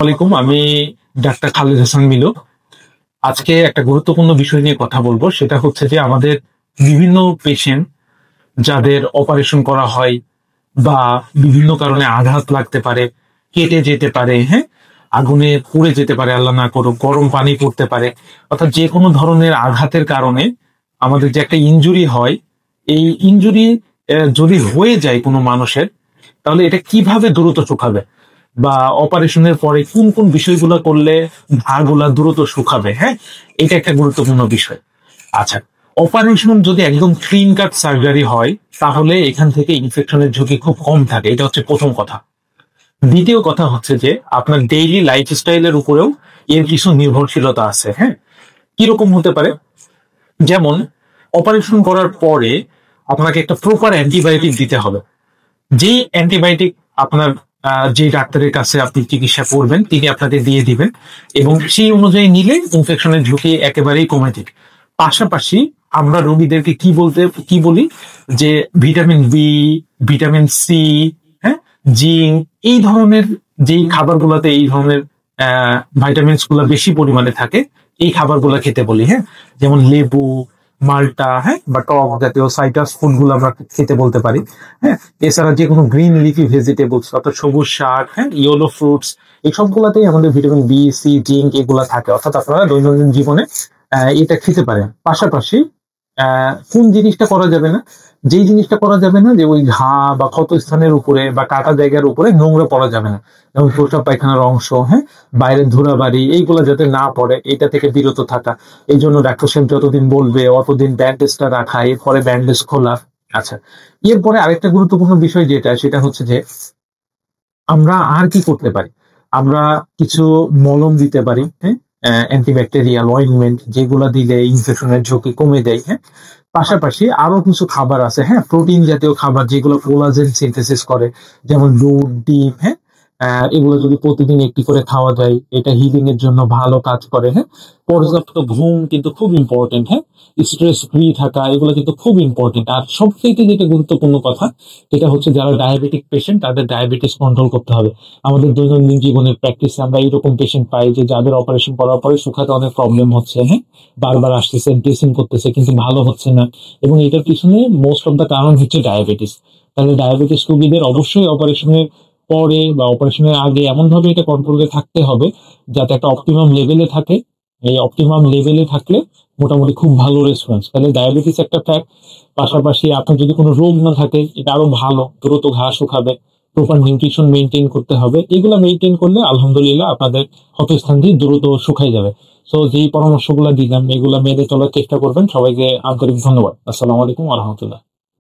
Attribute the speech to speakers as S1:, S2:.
S1: আলাইকুম, আমি ডাক্তার খালিদ হাসান মিলু। আজকে একটা গুরুত্বপূর্ণ বিষয় নিয়ে কথা বলবো, সেটা হচ্ছে যে আমাদের বিভিন্ন পেশেন্ট যাদের অপারেশন করা হয় বা বিভিন্ন কারণে আঘাত লাগতে পারে, কেটে যেতে পারে, হ্যাঁ, আগুনে পুড়ে যেতে পারে, আল্লাহ না করুক, গরম পানি পড়তে পারে, অর্থাৎ যে কোনো ধরনের আঘাতের কারণে আমাদের যে একটা ইনজুরি হয়, এই ইনজুরি যদি হয়ে যায় কোনো মানুষের, তাহলে এটা কিভাবে দ্রুত শুকাবে বা অপারেশনের পরে কোন কোন বিষয়গুলো করলে ঘাগুলা দ্রুত শুকাবে, হ্যাঁ, এটা একটা গুরুত্বপূর্ণ বিষয়। আচ্ছা, অপারেশন যদি একদম ক্লিন কাট সার্জারি হয়, তাহলে এখান থেকে ইনফেকশনের ঝুঁকি খুব কম থাকে, এটা হচ্ছে প্রথম কথা। দ্বিতীয় কথা হচ্ছে যে আপনার ডেইলি লাইফস্টাইলের উপরেও এর কিছু নির্ভরশীলতা আছে, হ্যাঁ। কিরকম হতে পারে? যেমন অপারেশন করার পরে আপনাকে একটা প্রপার অ্যান্টিবায়োটিক দিতে হবে। যেই অ্যান্টিবায়োটিক আপনার যে ডাক্তারের কাছে আপনি চিকিৎসা করবেন তিনি আপনাকে দিয়ে দিবেন, এবং সেই অনুযায়ী নিলে ইনফেকশনের ঝুঁকি একেবারেই কমে যায়। পাশাপাশি আমরা রোগীদেরকে কি বলি যে ভিটামিন বি, ভিটামিন সি, হ্যাঁ, জিঙ্ক, এই ধরনের যেই খাবারগুলোতে এই ধরনের ভাইটামিনস গুলা বেশি পরিমাণে থাকে, এই খাবারগুলো খেতে বলি, হ্যাঁ। যেমন লেবু, মাল্টা, হ্যাঁ, বা টক জাতীয় সাইট্রাস ফুড গুলো আমরা খেতে বলতে পারি, হ্যাঁ। এছাড়া যে কোনো গ্রিন লিফি ভেজিটেবলস অর্থাৎ সবুজ শাক, হ্যাঁ, ইয়েলো ফ্রুটস, এই সবগুলাতেই আমাদের ভিটামিন বি, সি, জিঙ্ক এগুলা থাকে, অর্থাৎ আপনারা দৈনন্দিন জীবনে এটা খেতে পারেন। পাশাপাশি কোন জিনিসটা করা যাবে না? যেই জিনিসটা করা যাবে না, যে ওই ঘা বা ক্ষত স্থানের উপরে বা কাটা জায়গার উপরে নোংরা পড়া যাবে না, যেমন প্রস্রাব পায়খানার অংশ, হ্যাঁ, বাইরের ধুলাবাড়ি, এইগুলো যাতে না পড়ে, এটা থেকে বিরত থাকা। এই জন্য ডাক্তার সাহেব যতদিন বলবে অতদিন ব্যান্ডেজটা রাখা, এরপরে ব্যান্ডেজ খোলা। আচ্ছা, এরপরে আরেকটা গুরুত্বপূর্ণ বিষয় সেটা হচ্ছে যে আমরা আর কি করতে পারি। আমরা কিছু মলম দিতে পারি, হ্যাঁ, অ্যান্টিব্যাকটেরিয়াল অয়েন্টমেন্ট, যেগুলো দিলে ইনফেকশনের ঝুঁকি কমে যায়, হ্যাঁ। পাশাপাশি আরো কিছু খাবার আছে, হ্যাঁ, প্রোটিন জাতীয় খাবার যেগুলো কোলাজেন সিনথেসিস করে, যেমন দুধ, ডিম, হ্যাঁ। এগুলো যদি প্রতিদিন একটি করে খাওয়া যায়, এটা হিলিং এর জন্য ভালো কাজ করে, হ্যাঁ। পর্যাপ্ত ঘুম কিন্তু খুব ইম্পর্টেন্ট, হ্যাঁ। স্ট্রেস ফ্রি থাকা, এগুলো কিন্তু খুব ইম্পর্টেন্ট। আর সবথেকে যেটা গুরুত্বপূর্ণ কথা, এটা হচ্ছে যারা ডায়াবেটিক পেশেন্ট তাদের ডায়াবেটিস কন্ট্রোল করতে হবে। আমাদের দৈনন্দিন জীবনের প্র্যাকটিসে আমরা এইরকম পেশেন্ট পাই যে যাদের অপারেশন করার পরে শুকাতে অনেক প্রবলেম হচ্ছে, হ্যাঁ, বারবার আসতেছে, ড্রেসিং করতেছে, কিন্তু ভালো হচ্ছে না, এবং এটার পিছনে মোস্ট অফ দা কারণ হচ্ছে ডায়াবেটিস। তাহলে ডায়াবেটিস রোগীদের অবশ্যই অপারেশনের পরে বা অপারেশনের আগে এমন ভাবে এটা কন্ট্রোলে থাকতে হবে যাতে একটা অপটিমাম লেভেলে থাকে। এই অপটিমাম লেভেলে থাকলে মোটামুটি খুব ভালো রেসপন্স। তাহলে ডায়াবেটিস একটা ফ্যাক্ট। পাশাপাশি আপনার যদি কোনো রোগ না থাকে, এটা আরো ভালো, দ্রুত ঘা শুকাবে। প্রপার নিউট্রিশন মেনটেন করতে হবে, এগুলো মেনটেন করলে আলহামদুলিল্লাহ আপনাদের ক্ষতস্থানটি দ্রুত শুকাই যাবে। তো যেই পরামর্শগুলো দিলাম এগুলো মেনে চলার চেষ্টা করবেন। সবাইকে আন্তরিক ধন্যবাদ। আসসালামু আলাইকুম ওয়া রাহমাতুল্লাহ।